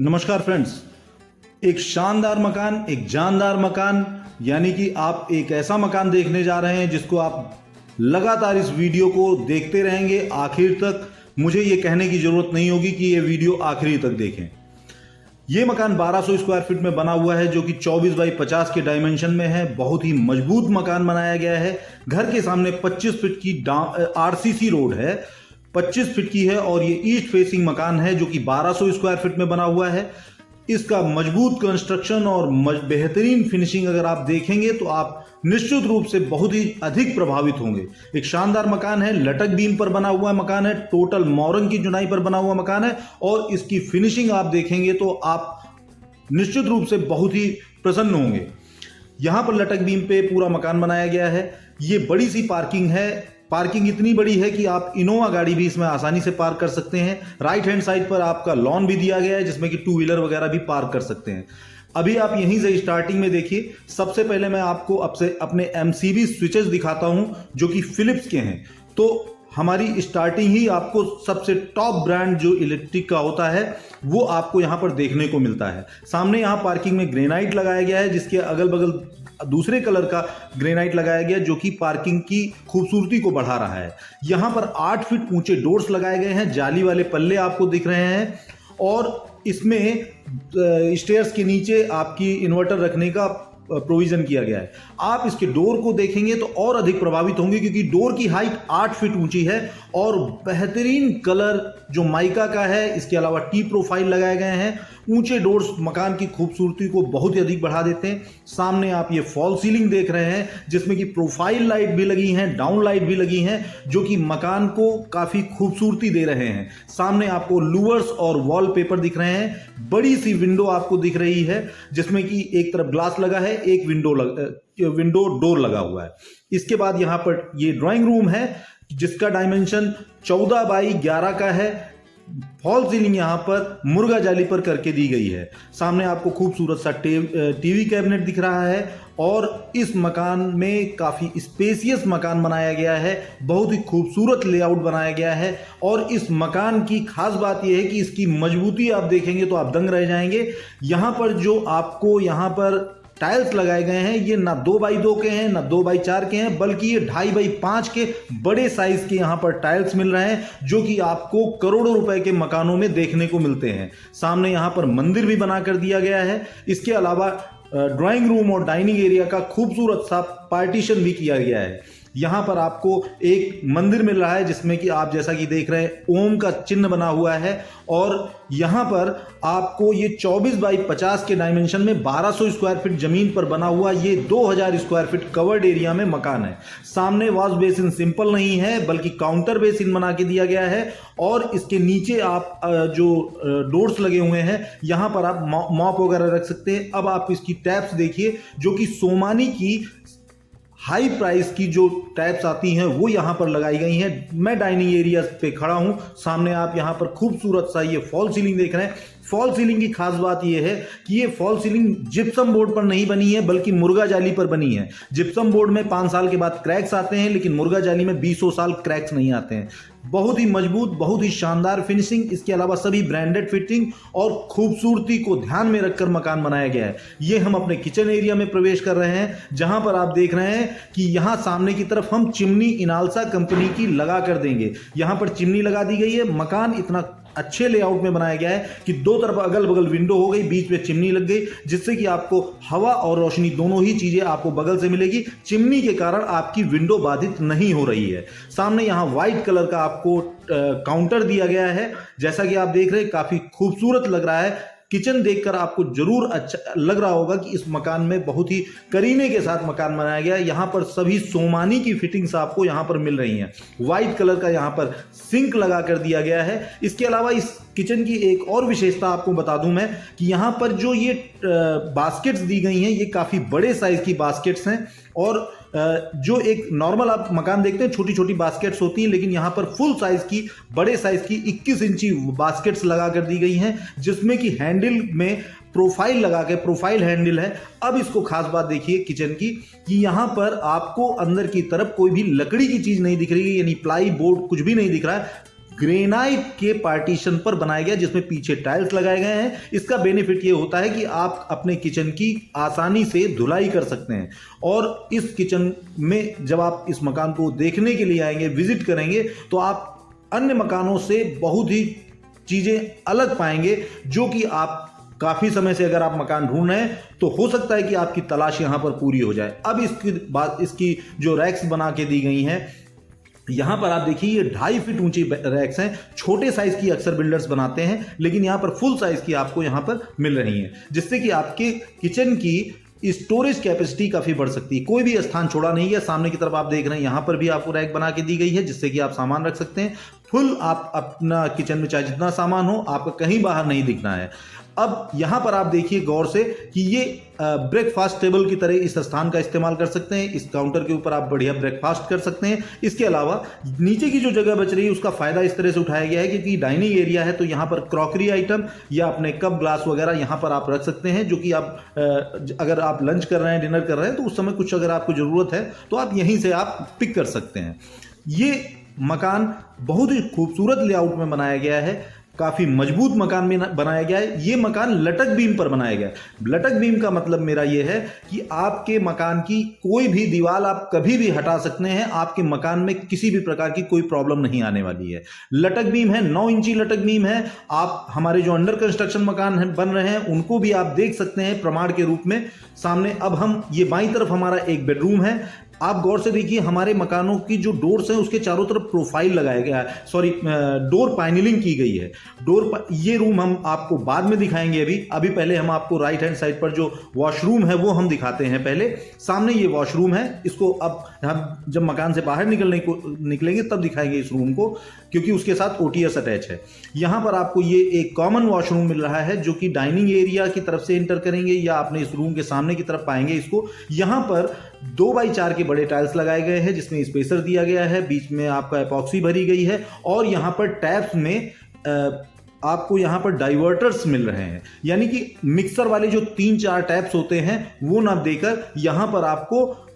नमस्कार फ्रेंड्स। एक शानदार मकान, एक जानदार मकान, यानी कि आप एक ऐसा मकान देखने जा रहे हैं जिसको आप लगातार इस वीडियो को देखते रहेंगे आखिर तक। मुझे ये कहने की जरूरत नहीं होगी कि ये वीडियो आखिरी तक देखें। ये मकान 1200 स्क्वायर फीट में बना हुआ है, जो कि 24 बाई 50 के डायमेंशन में है। बहुत ही मजबूत मकान बनाया गया है। घर के सामने 25 फीट की आरसीसी रोड है, 25 फीट की है, और ये ईस्ट फेसिंग मकान है जो कि 1200 स्क्वायर फीट में बना हुआ है। इसका मजबूत कंस्ट्रक्शन और बेहतरीन फिनिशिंग अगर आप देखेंगे तो आप निश्चित रूप से बहुत ही अधिक प्रभावित होंगे। एक शानदार मकान है, लटक बीम पर बना हुआ मकान है, टोटल मोरंग की चुनाई पर बना हुआ मकान है, और इसकी फिनिशिंग आप देखेंगे तो आप निश्चित रूप से बहुत ही प्रसन्न होंगे। यहां पर लटक बीम पे पूरा मकान बनाया गया है। ये बड़ी सी पार्किंग है। पार्किंग इतनी बड़ी है कि आप इनोवा गाड़ी भी इसमें आसानी से पार्क कर सकते हैं। राइट हैंड साइड पर आपका लॉन भी दिया गया है जिसमें कि टू व्हीलर वगैरह भी पार्क कर सकते हैं। अभी आप यहीं से स्टार्टिंग में देखिए। सबसे पहले मैं आपको अपने एमसीबी स्विचेस दिखाता हूं जो कि फिलिप्स के हैं। तो हमारी स्टार्टिंग ही आपको सबसे टॉप ब्रांड जो इलेक्ट्रिक का होता है वो आपको यहां पर देखने को मिलता है। सामने यहां पार्किंग में ग्रेनाइट लगाया गया है, जिसके अगल बगल दूसरे कलर का ग्रेनाइट लगाया गया जो कि पार्किंग की खूबसूरती को बढ़ा रहा है। यहां पर 8 फीट ऊंचे डोर्स लगाए गए हैं, जाली वाले पल्ले आपको दिख रहे हैं, और इसमें स्टेयर्स के नीचे आपकी इन्वर्टर रखने का प्रोविजन किया गया है। आप इसके डोर को देखेंगे तो और अधिक प्रभावित होंगे, क्योंकि डोर की हाइट 8 फीट ऊंची है और बेहतरीन कलर जो माइका का है। इसके अलावा टी प्रोफाइल लगाए गए हैं। ऊंचे डोर्स मकान की खूबसूरती को बहुत ही अधिक बढ़ा देते हैं। सामने आप ये फॉल सीलिंग देख रहे हैं जिसमें कि प्रोफाइल लाइट भी लगी हैं, डाउन लाइट भी लगी हैं, जो कि मकान को काफी खूबसूरती दे रहे हैं। सामने आपको लूवर्स और वॉलपेपर दिख रहे हैं। बड़ी सी विंडो आपको दिख रही है जिसमें कि एक तरफ ग्लास लगा है, एक विंडो डोर लगा हुआ है। इसके बाद यहां पर ये ड्राइंग रूम है जिसका डायमेंशन 14 बाई 11 का है। फॉल सीलिंग यहां पर मुर्गा जाली पर करके दी गई है। सामने आपको खूबसूरत सा टीवी कैबिनेट दिख रहा है, और इस मकान में काफी स्पेसियस मकान बनाया गया है। बहुत ही खूबसूरत लेआउट बनाया गया है, और इस मकान की खास बात यह है कि इसकी मजबूती आप देखेंगे तो आप दंग रह जाएंगे। यहां पर जो आपको यहां पर टाइल्स लगाए गए हैं, ये ना 2 बाई 2 के हैं, ना 2 बाई 4 के हैं, बल्कि ये 2.5 बाई 5 के बड़े साइज के यहाँ पर टाइल्स मिल रहे हैं, जो कि आपको करोड़ों रुपए के मकानों में देखने को मिलते हैं। सामने यहाँ पर मंदिर भी बना कर दिया गया है। इसके अलावा ड्राइंग रूम और डाइनिंग एरिया का खूबसूरत सा पार्टीशन भी किया गया है। यहाँ पर आपको एक मंदिर मिल रहा है जिसमें कि आप जैसा कि देख रहे हैं ओम का चिन्ह बना हुआ है, और यहाँ पर आपको ये 24 बाई 50 के डायमेंशन में 1200 स्क्वायर फीट जमीन पर बना हुआ ये 2000 स्क्वायर फीट कवर्ड एरिया में मकान है। सामने वॉश बेसिन सिंपल नहीं है बल्कि काउंटर बेसिन बना के दिया गया है, और इसके नीचे आप जो डोर्स लगे हुए हैं यहाँ पर आप मॉप वगैरह रख सकते हैं। अब आप इसकी टैप्स देखिए जो कि सोमानी की हाई प्राइस की जो टैप्स आती हैं वो यहाँ पर लगाई गई हैं। मैं डाइनिंग एरिया पे खड़ा हूँ। सामने आप यहाँ पर खूबसूरत सा ये फॉल सीलिंग देख रहे हैं। फॉल सीलिंग की खास बात यह है कि ये फॉल सीलिंग जिप्सम बोर्ड पर नहीं बनी है बल्कि मुर्गा जाली पर बनी है। जिप्सम बोर्ड में 5 साल के बाद क्रैक्स आते हैं, लेकिन मुर्गा जाली में 20 साल क्रैक्स नहीं आते हैं। बहुत ही मजबूत, बहुत ही शानदार फिनिशिंग, इसके अलावा सभी ब्रांडेड फिटिंग और खूबसूरती को ध्यान में रखकर मकान बनाया गया है। ये हम अपने किचन एरिया में प्रवेश कर रहे हैं, जहां पर आप देख रहे हैं कि यहां सामने की तरफ हम चिमनी इनालसा कंपनी की लगा कर देंगे। यहां पर चिमनी लगा दी गई है। मकान इतना अच्छे लेआउट में बनाया गया है कि 2 तरफ अगल बगल विंडो हो गई, बीच में चिमनी लग गई, जिससे कि आपको हवा और रोशनी दोनों ही चीजें आपको बगल से मिलेगी। चिमनी के कारण आपकी विंडो बाधित नहीं हो रही है। सामने यहां व्हाइट कलर का आपको काउंटर दिया गया है, जैसा कि आप देख रहे हैं काफी खूबसूरत लग रहा है। किचन देखकर आपको जरूर अच्छा लग रहा होगा कि इस मकान में बहुत ही करीने के साथ मकान बनाया गया है। यहाँ पर सभी सोमानी की फिटिंग्स आपको यहाँ पर मिल रही हैं। व्हाइट कलर का यहाँ पर सिंक लगा कर दिया गया है। इसके अलावा इस किचन की एक और विशेषता आपको बता दूं मैं कि यहाँ पर जो ये बास्केट्स दी गई हैं ये काफ़ी बड़े साइज की बास्केट्स हैं, और जो एक नॉर्मल आप मकान देखते हैं छोटी छोटी बास्केट्स होती हैं, लेकिन यहाँ पर फुल साइज की बड़े साइज की 21 इंची बास्केट्स लगा कर दी गई हैं, जिसमें कि हैंडल में प्रोफाइल लगा के, प्रोफाइल हैंडल है। अब इसको खास बात देखिए किचन की कि यहाँ पर आपको अंदर की तरफ कोई भी लकड़ी की चीज नहीं दिख रही है, यानी प्लाई बोर्ड कुछ भी नहीं दिख रहा है। ग्रेनाइट के पार्टीशन पर बनाया गया, जिसमें पीछे टाइल्स लगाए गए हैं। इसका बेनिफिट ये होता है कि आप अपने किचन की आसानी से धुलाई कर सकते हैं। और इस किचन में जब आप इस मकान को देखने के लिए आएंगे, विजिट करेंगे, तो आप अन्य मकानों से बहुत ही चीजें अलग पाएंगे, जो कि आप काफी समय से अगर आप मकान ढूंढ रहे हैं तो हो सकता है कि आपकी तलाश यहां पर पूरी हो जाए। अब इसकी बात, इसकी जो रैक्स बना के दी गई हैं, यहां पर आप देखिए ये 2.5 फीट ऊंची रैक्स हैं। छोटे साइज की अक्सर बिल्डर्स बनाते हैं, लेकिन यहां पर फुल साइज की आपको यहां पर मिल रही हैं, जिससे कि आपके किचन की स्टोरेज कैपेसिटी काफी बढ़ सकती है। कोई भी स्थान छोड़ा नहीं है। सामने की तरफ आप देख रहे हैं, यहां पर भी आपको रैक बना के दी गई है, जिससे कि आप सामान रख सकते हैं। फुल आप अपना किचन में चाहे जितना सामान हो, आपका कहीं बाहर नहीं दिखना है। अब यहां पर आप देखिए गौर से कि ये ब्रेकफास्ट टेबल की तरह इस स्थान का इस्तेमाल कर सकते हैं। इस काउंटर के ऊपर आप बढ़िया ब्रेकफास्ट कर सकते हैं। इसके अलावा नीचे की जो जगह बच रही है उसका फायदा इस तरह से उठाया गया है, क्योंकि डाइनिंग एरिया है, तो यहां पर क्रॉकरी आइटम या अपने कप ग्लास वगैरह यहां पर आप रख सकते हैं, जो कि आप अगर आप लंच कर रहे हैं, डिनर कर रहे हैं, तो उस समय कुछ अगर आपको जरूरत है तो आप यहीं से आप पिक कर सकते हैं। ये मकान बहुत ही खूबसूरत लेआउट में बनाया गया है, काफी मजबूत मकान में बनाया गया है। ये मकान लटक बीम पर बनाया गया है। लटक बीम का मतलब मेरा ये है कि आपके मकान की कोई भी दीवार आप कभी भी हटा सकते हैं, आपके मकान में किसी भी प्रकार की कोई प्रॉब्लम नहीं आने वाली है। लटक बीम है, 9 इंची लटक बीम है। आप हमारे जो अंडर कंस्ट्रक्शन मकान बन रहे हैं उनको भी आप देख सकते हैं प्रमाण के रूप में सामने। अब हम ये बाईं तरफ हमारा एक बेडरूम है। आप गौर से देखिए, हमारे मकानों की जो डोर्स हैं उसके चारों तरफ प्रोफाइल लगाया गया है, डोर पैनलिंग की गई है। ये रूम हम आपको बाद में दिखाएंगे। अभी पहले हम आपको राइट हैंड साइड पर जो वॉशरूम है वो हम दिखाते हैं। पहले सामने ये वॉशरूम है, इसको अब हम जब मकान से बाहर निकलेंगे तब दिखाएंगे इस रूम को, क्योंकि उसके साथ ओटीएस अटैच है। यहां पर आपको ये एक कॉमन वॉशरूम मिल रहा है, जो कि डाइनिंग एरिया की तरफ से एंटर करेंगे या अपने इस रूम के सामने की तरफ पाएंगे इसको। यहां पर 2x4 के बड़े टाइल्स लगाए गए हैं, जिसमें स्पेसर दिया गया है, बीच में आपका एपॉक्सी भरी गई है, और यहां पर टैप्स में आपको यहां पर डाइवर्टर्स मिल रहे हैं, यानी कि मिक्सर वाले जो 3-4 टैप्स होते हैं वो ना देकर यहां पर आपको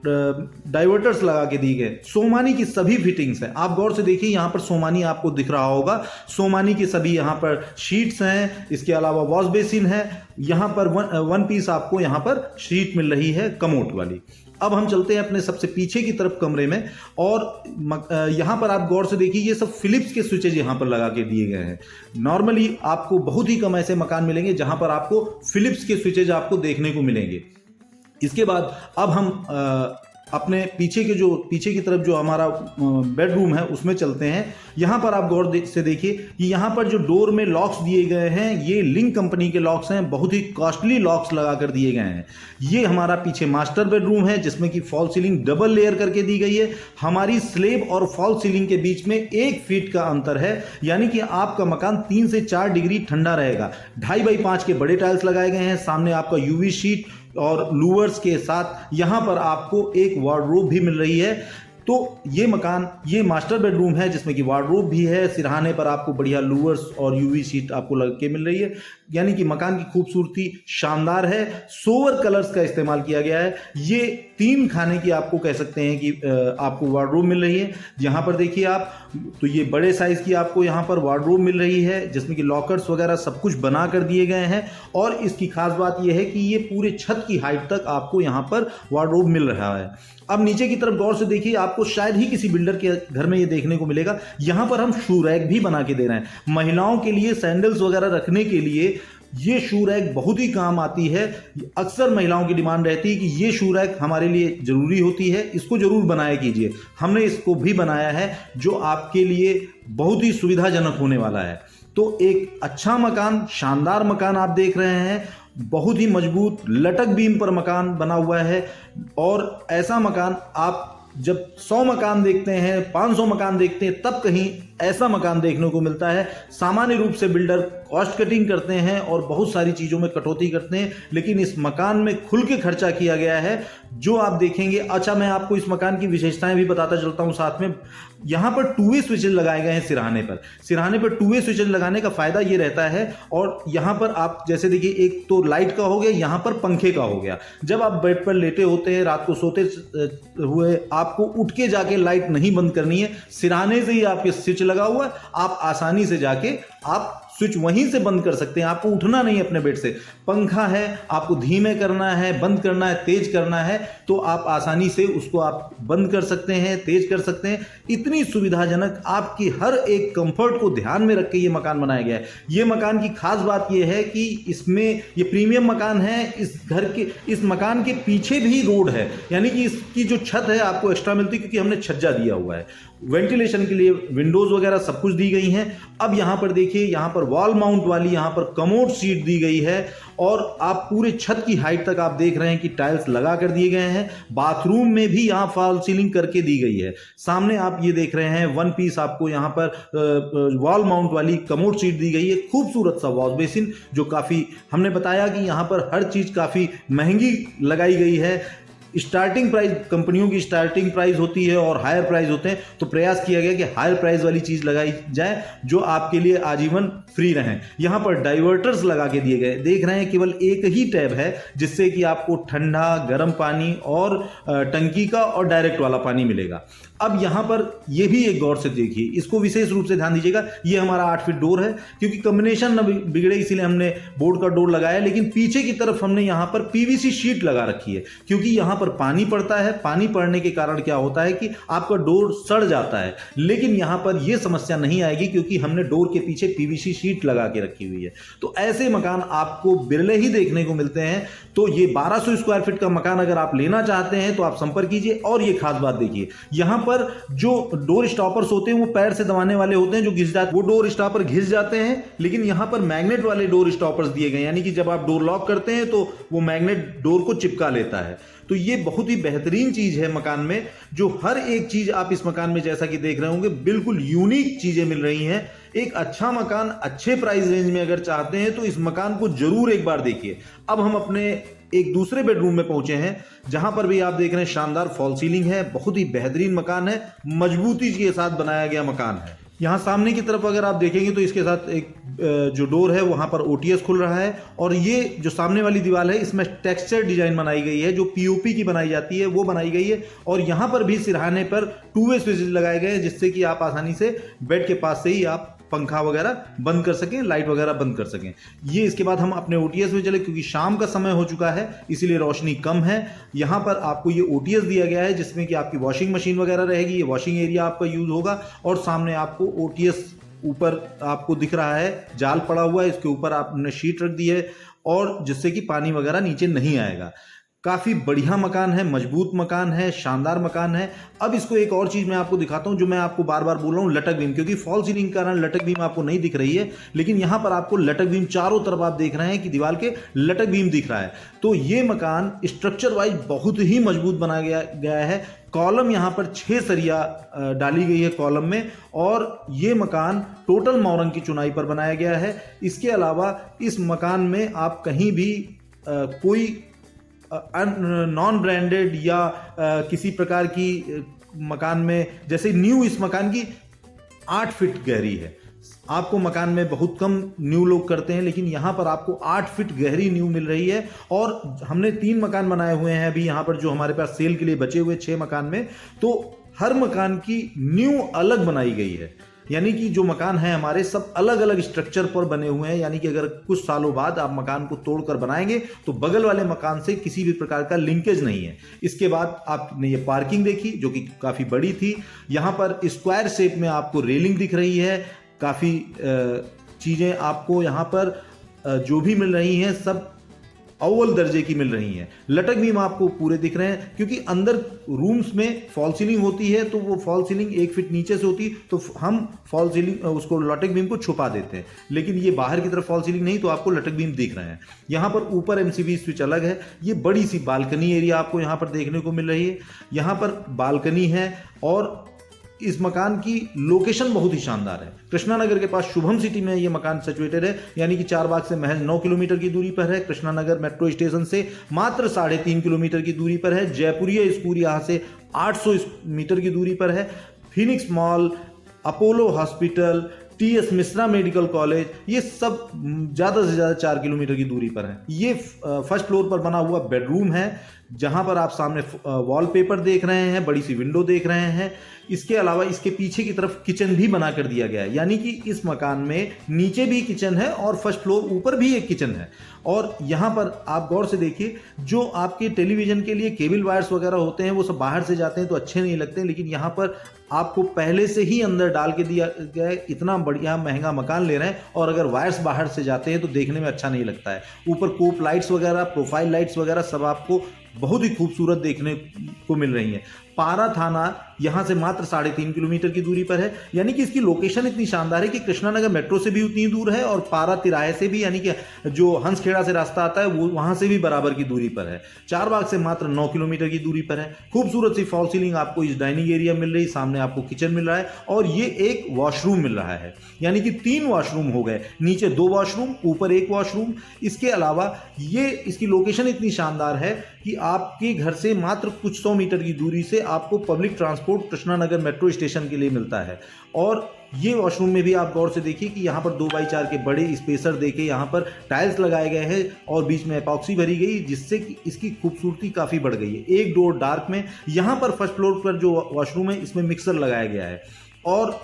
डाइवर्टर्स लगा के दी गए। सोमानी की सभी फिटिंग्स हैं। आप गौर से देखिए, यहां पर सोमानी आपको दिख रहा होगा। सोमानी की सभी यहां पर शीट्स हैं। इसके अलावा वॉश बेसिन है। यहां पर वन पीस आपको यहां पर शीट मिल रही है कमोड वाली। अब हम चलते हैं अपने सबसे पीछे की तरफ कमरे में, और यहां पर आप गौर से देखिए, ये सब फिलिप्स के स्विचेज यहां पर लगा के दिए गए हैं। नॉर्मली आपको बहुत ही कम ऐसे मकान मिलेंगे जहां पर आपको फिलिप्स के स्विचेज आपको देखने को मिलेंगे। इसके बाद अब हम अपने पीछे की तरफ जो हमारा बेडरूम है उसमें चलते हैं। यहां पर आप गौर से देखिए कि यहां पर जो डोर में लॉक्स दिए गए हैं, ये लिंक कंपनी के लॉक्स हैं। बहुत ही कॉस्टली लॉक्स लगा कर दिए गए हैं। ये हमारा पीछे मास्टर बेडरूम है, जिसमें कि फॉल सीलिंग डबल लेयर करके दी गई है। हमारी स्लेब और फॉल सीलिंग के बीच में 1 फीट का अंतर है, यानी कि आपका मकान 3 से 4 डिग्री ठंडा रहेगा। 2.5x5 के बड़े टाइल्स लगाए गए हैं। सामने आपका यूवी शीट और लूवर्स के साथ यहां पर आपको एक वार्डरोब भी मिल रही है। तो ये मकान, ये मास्टर बेडरूम है, जिसमें कि वार्डरोब भी है। सिरहाने पर आपको बढ़िया लूवर्स और यूवी शीट आपको लग के मिल रही है, यानी कि मकान की खूबसूरती शानदार है। सोवर कलर्स का इस्तेमाल किया गया है। ये 3 खाने की आपको कह सकते हैं कि आपको वार्डरोब मिल रही है। यहाँ पर देखिए आप, तो ये बड़े साइज की आपको यहाँ पर वार्डरोब मिल रही है, जिसमें कि लॉकर्स वगैरह सब कुछ बना कर दिए गए हैं। और इसकी खास बात यह है कि ये पूरे छत की हाइट तक आपको यहाँ पर वार्डरोब मिल रहा है। अब नीचे की तरफ गौर से देखिए, आपको शायद ही किसी बिल्डर के घर में ये देखने को मिलेगा। यहाँ पर हम शू रैक भी बना के दे रहे हैं। महिलाओं के लिए सैंडल्स वगैरह रखने के लिए ये शू रैक बहुत ही काम आती है। अक्सर महिलाओं की डिमांड रहती है कि ये शू रैक हमारे लिए जरूरी होती है, इसको जरूर बनाया कीजिए। हमने इसको भी बनाया है, जो आपके लिए बहुत ही सुविधाजनक होने वाला है। तो एक अच्छा मकान, शानदार मकान आप देख रहे हैं। बहुत ही मजबूत लटक बीम पर मकान बना हुआ है। और ऐसा मकान आप जब 100 मकान देखते हैं, 500 मकान देखते हैं, तब कहीं ऐसा मकान देखने को मिलता है। सामान्य रूप से बिल्डर कॉस्ट कटिंग करते हैं और बहुत सारी चीज़ों में कटौती करते हैं, लेकिन इस मकान में खुल के खर्चा किया गया है जो आप देखेंगे। अच्छा, मैं आपको इस मकान की विशेषताएं भी बताता चलता हूं साथ में। यहां पर 2 वे स्विचेज लगाए गए हैं सिरहाने पर 2 वे स्विचेज लगाने का फायदा ये रहता है। और यहां पर आप जैसे देखिए, एक तो लाइट का हो गया, यहां पर पंखे का हो गया। जब आप बेड पर लेटे होते हैं रात को सोते हुए, आपको उठ के जाके लाइट नहीं बंद करनी है, सिरहाने से ही आपके स्विच लगा हुआ है, आप आसानी से जाके आप स्विच वहीं से बंद कर सकते हैं, आपको उठना नहीं अपने बेड से। पंखा है, आपको धीमे करना है, बंद करना है, तेज करना है, तो आप आसानी से उसको आप बंद कर सकते हैं, तेज कर सकते हैं। इतनी सुविधाजनक, आपकी हर एक कंफर्ट को ध्यान में रख के ये मकान बनाया गया है। ये मकान की खास बात ये है कि इसमें ये प्रीमियम मकान है। इस मकान के पीछे भी रोड है, यानी कि इसकी जो छत है आपको एक्स्ट्रा मिलती है, क्योंकि हमने छज्जा दिया हुआ है। वेंटिलेशन के लिए विंडोज वगैरह सब कुछ दी गई हैं। अब यहां पर देखिए, यहां पर वॉल माउंट वाली यहां पर कमोड सीट दी गई है और आप पूरे छत की हाइट तक आप देख रहे हैं कि टाइल्स लगा कर दिए गए हैं। बाथरूम में भी यहां फॉल सीलिंग करके दी गई है। सामने आप ये देख रहे हैं 1 पीस आपको यहां पर वॉल माउंट वाली कमोड सीट दी गई है। खूबसूरत सा वॉश बेसिन, जो काफी, हमने बताया कि यहां पर हर चीज काफी महंगी लगाई गई है। स्टार्टिंग प्राइस, कंपनियों की स्टार्टिंग प्राइस होती है और हायर प्राइस होते हैं, तो प्रयास किया गया कि हायर प्राइस वाली चीज लगाई जाए जो आपके लिए आजीवन फ्री रहें। यहां पर डाइवर्टर्स लगा के दिए गए, देख रहे हैं केवल एक ही टैब है जिससे कि आपको ठंडा गर्म पानी और टंकी का और डायरेक्ट वाला पानी मिलेगा। अब यहां पर यह भी एक गौर से देखिए, इसको विशेष रूप से ध्यान दीजिएगा। ये हमारा 8 फीट डोर है, क्योंकि कॉम्बिनेशन न बिगड़े इसीलिए हमने बोर्ड का डोर लगाया, लेकिन पीछे की तरफ हमने यहां पर पीवीसी शीट लगा रखी है, क्योंकि यहां पर पानी पड़ता है। पानी पड़ने के कारण क्या होता है कि आपका डोर सड़ जाता है, लेकिन यहां पर यह समस्या नहीं आएगी, क्योंकि हमने डोर के पीछे पीवीसी शीट लगा के रखी हुई है। तो ऐसे मकान आपको बिरले ही देखने को मिलते हैं। तो ये 1200 स्क्वायर फीट का मकान अगर आप लेना चाहते हैं तो आप संपर्क कीजिए। और ये खास बात देखिए, यहां पर जो डोर स्टॉपर्स होते हैं वो पैर से दबाने वाले होते हैं, जो घिस जाते, वो डोर स्टॉपर घिस जाते हैं, लेकिन यहां पर मैग्नेट वाले डोर स्टॉपर्स दिए गए, यानी कि जब आप डोर लॉक करते हैं तो वो मैग्नेट डोर को चिपका लेता है। तो ये बहुत ही बेहतरीन चीज है मकान में, जो हर एक चीज आप इस मकान में जैसा कि देख रहे होंगे, बिल्कुल यूनिक चीजें मिल रही हैं। एक अच्छा मकान अच्छे प्राइस रेंज में अगर चाहते हैं तो इस मकान को जरूर एक बार देखिए। अब हम अपने एक दूसरे बेडरूम में पहुंचे हैं, जहां पर भी आप देख रहे हैं शानदार फॉल सीलिंग है, बहुत ही बेहतरीन मकान है, मजबूती के साथ बनाया गया मकान है। यहाँ सामने की तरफ अगर आप देखेंगे तो इसके साथ एक जो डोर है वहाँ पर ओटीएस खुल रहा है, और ये जो सामने वाली दीवार है इसमें टेक्सचर डिजाइन बनाई गई है, जो पीओपी की बनाई जाती है वो बनाई गई है। और यहाँ पर भी सिरहाने पर 2 वे स्विच लगाए गए हैं, जिससे कि आप आसानी से बेड के पास से ही आप पंखा वगैरह बंद कर सकें, लाइट वगैरह बंद कर सकें। ये इसके बाद हम अपने ओटीएस में चले, क्योंकि शाम का समय हो चुका है इसीलिए रोशनी कम है। यहाँ पर आपको ये ओटीएस दिया गया है, जिसमें कि आपकी वॉशिंग मशीन वगैरह रहेगी, ये वॉशिंग एरिया आपका यूज होगा। और सामने आपको ओटीएस ऊपर आपको दिख रहा है, जाल पड़ा हुआ है, इसके ऊपर आपने शीट रख दी है, और जिससे कि पानी वगैरह नीचे नहीं आएगा। काफ़ी बढ़िया मकान है, मजबूत मकान है, शानदार मकान है। अब इसको एक और चीज़ मैं आपको दिखाता हूं, जो मैं आपको बार बार बोल रहा हूं, लटक बीम, क्योंकि फॉल सीलिंग के कारण लटक बीम आपको नहीं दिख रही है, लेकिन यहां पर आपको लटक बीम चारों तरफ आप देख रहे हैं कि दीवार के लटक बीम दिख रहा है। तो ये मकान स्ट्रक्चर वाइज बहुत ही मजबूत बनाया गया है। कॉलम यहाँ पर 6 सरिया डाली गई है कॉलम में, और ये मकान टोटल मौरंग की चुनाई पर बनाया गया है। इसके अलावा इस मकान में आप कहीं भी कोई नॉन ब्रांडेड या किसी प्रकार की मकान में, जैसे न्यू इस मकान की 8 फीट गहरी है। आपको मकान में बहुत कम न्यू लोग करते हैं, लेकिन यहाँ पर आपको 8 फीट गहरी न्यू मिल रही है। और हमने 3 मकान बनाए हुए हैं अभी यहाँ पर, जो हमारे पास सेल के लिए बचे हुए 6 मकान में, तो हर मकान की न्यू अलग बनाई गई है। यानी कि जो मकान है हमारे सब अलग अलग स्ट्रक्चर पर बने हुए हैं, यानी कि अगर कुछ सालों बाद आप मकान को तोड़कर बनाएंगे तो बगल वाले मकान से किसी भी प्रकार का लिंकेज नहीं है। इसके बाद आपने ये पार्किंग देखी, जो कि काफ़ी बड़ी थी। यहाँ पर स्क्वायर शेप में आपको रेलिंग दिख रही है। काफ़ी चीज़ें आपको यहाँ पर जो भी मिल रही हैं सब अव्वल दर्जे की मिल रही हैं। लटक बीम आपको पूरे दिख रहे हैं, क्योंकि अंदर रूम्स में फॉल सीलिंग होती है, तो वो फॉल सीलिंग 1 फीट नीचे से होती है, तो हम फॉल सीलिंग उसको लटक बीम को छुपा देते हैं। लेकिन ये बाहर की तरफ फॉल सीलिंग नहीं, तो आपको लटक बीम दिख रहे हैं। यहाँ पर ऊपर एमसीबी स्विच अलग है। ये बड़ी सी बालकनी एरिया आपको यहाँ पर देखने को मिल रही है। यहाँ पर बालकनी है, और इस मकान की लोकेशन बहुत ही शानदार है। कृष्णा नगर के पास शुभम सिटी में ये मकान सिचुएटेड है, यानी कि चारबाग से महज 9 किलोमीटर की दूरी पर है। कृष्णा नगर मेट्रो स्टेशन से मात्र 3.5 किलोमीटर की दूरी पर है। जयपुरिया स्कूल यहाँ से 800 मीटर की दूरी पर है। Phoenix mall, Apollo hospital, TS Mishra medical college, ये सब ज़्यादा से ज़्यादा 4 किलोमीटर की दूरी पर है। ये फर्स्ट फ्लोर पर बना हुआ बेडरूम है, जहां पर आप सामने वॉलपेपर देख रहे हैं, बड़ी सी विंडो देख रहे हैं। इसके अलावा इसके पीछे की तरफ किचन भी बना कर दिया गया है, यानी कि इस मकान में नीचे भी किचन है और फर्स्ट फ्लोर ऊपर भी एक किचन है। और यहाँ पर आप गौर से देखिए, जो आपके टेलीविजन के लिए केबल वायर्स वगैरह होते हैं वो सब बाहर से जाते हैं तो अच्छे नहीं लगते, लेकिन यहाँ पर आपको पहले से ही अंदर डाल के दिया गया है। इतना बढ़िया महंगा मकान ले रहे हैं और अगर वायर्स बाहर से जाते हैं तो देखने में अच्छा नहीं लगता है। ऊपर कोप लाइट्स वगैरह, प्रोफाइल लाइट्स वगैरह सब आपको बहुत ही खूबसूरत देखने को मिल रही है। पारा थाना यहाँ से मात्र 3.5 किलोमीटर की दूरी पर है, यानी कि इसकी लोकेशन इतनी शानदार है कि कृष्णा नगर मेट्रो से भी उतनी दूर है और पारा तिराहे से भी, यानी कि जो हंसखेड़ा से रास्ता आता है वो वहाँ से भी बराबर की दूरी पर है। चारबाग से मात्र 9 किलोमीटर की दूरी पर है। खूबसूरत सी फॉल सीलिंग आपको इस डाइनिंग एरिया मिल रही, सामने आपको किचन मिल रहा है और ये एक वॉशरूम मिल रहा है, यानी कि 3 वॉशरूम हो गए। नीचे 2 वॉशरूम, ऊपर 1 वॉशरूम। इसके अलावा ये इसकी लोकेशन इतनी शानदार है कि आपके घर से मात्र कुछ 100 मीटर की दूरी से आपको public transport Krishna Nagar metro station के लिए मिलता है। और ये वॉशरूम में भी आप गौर से देखिए कि यहाँ पर 2x4 के बड़े स्पेसर देके यहाँ पर टाइल्स लगाए गए हैं और बीच में एपॉक्सी भरी गई, जिससे कि इसकी खूबसूरती काफ़ी बढ़ गई है। एक डोर डार्क में। यहाँ पर फर्स्ट फ्लोर पर जो वॉशरूम है इसमें मिक्सर लगाया गया है। और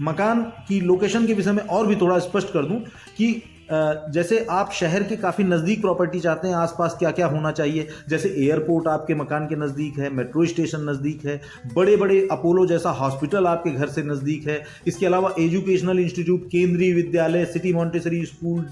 मकान की लोकेशन के विषय में और भी थोड़ा स्पष्ट कर दूं कि जैसे आप शहर के काफ़ी नज़दीक प्रॉपर्टी चाहते हैं, आसपास क्या क्या होना चाहिए, जैसे एयरपोर्ट आपके मकान के नज़दीक है, मेट्रो स्टेशन नज़दीक है, बड़े बड़े अपोलो जैसा हॉस्पिटल आपके घर से नज़दीक है। इसके अलावा एजुकेशनल इंस्टीट्यूट, केंद्रीय विद्यालय, city Montessori school,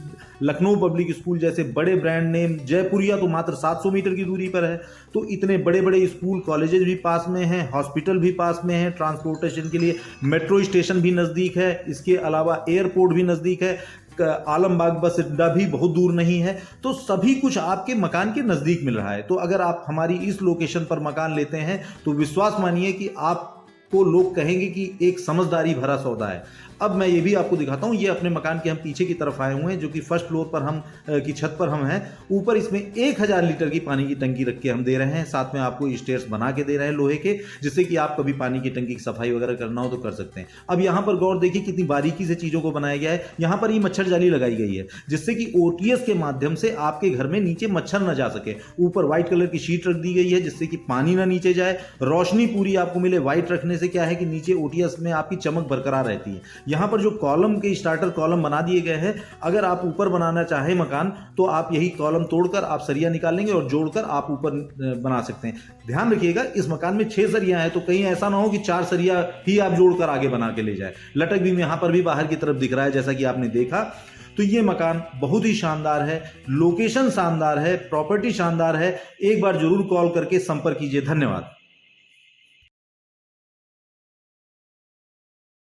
Lucknow public school जैसे बड़े ब्रांड नेम, जयपुरिया तो मात्र 700 मीटर की दूरी पर है। तो इतने बड़े बड़े स्कूल कॉलेजेस भी पास में हैं, हॉस्पिटल भी पास में है, ट्रांसपोर्टेशन के लिए मेट्रो स्टेशन भी नज़दीक है। इसके अलावा एयरपोर्ट भी नज़दीक है, आलमबाग बस अड्डा भी बहुत दूर नहीं है। तो सभी कुछ आपके मकान के नज़दीक मिल रहा है। तो अगर आप हमारी इस लोकेशन पर मकान लेते हैं तो विश्वास मानिए कि आपको लोग कहेंगे कि एक समझदारी भरा सौदा है। अब मैं ये भी आपको दिखाता हूँ, ये अपने मकान के हम पीछे की तरफ आए हुए हैं, जो कि फर्स्ट फ्लोर पर हम की छत पर हम हैं। ऊपर इसमें 1000 लीटर की पानी की टंकी रख के हम दे रहे हैं, साथ में आपको स्टेयर्स बना के दे रहे हैं लोहे के, जिससे कि आप कभी पानी की टंकी की सफाई वगैरह करना हो तो कर सकते हैं। अब यहाँ पर गौर देखिए कितनी बारीकी से चीज़ों को बनाया गया है। यहाँ पर ये मच्छर जाली लगाई गई है, जिससे कि OTS के माध्यम से आपके घर में नीचे मच्छर न जा सके। ऊपर व्हाइट कलर की शीट रख दी गई है, जिससे कि पानी ना नीचे जाए, रोशनी पूरी आपको मिले। व्हाइट रखने से क्या है कि नीचे OTS में आपकी चमक बरकरार रहती है। यहाँ पर जो कॉलम के स्टार्टर कॉलम बना दिए गए हैं, अगर आप ऊपर बनाना चाहें मकान तो आप यही कॉलम तोड़कर आप सरिया निकाल लेंगे और जोड़कर आप ऊपर बना सकते हैं। ध्यान रखिएगा, इस मकान में 6 सरिया है, तो कहीं ऐसा ना हो कि 4 सरिया ही आप जोड़कर आगे बना के ले जाए। लटक भी यहाँ पर भी बाहर की तरफ दिख रहा है, जैसा कि आपने देखा। तो ये मकान बहुत ही शानदार है, लोकेशन शानदार है, प्रॉपर्टी शानदार है। एक बार जरूर कॉल करके संपर्क कीजिए। धन्यवाद।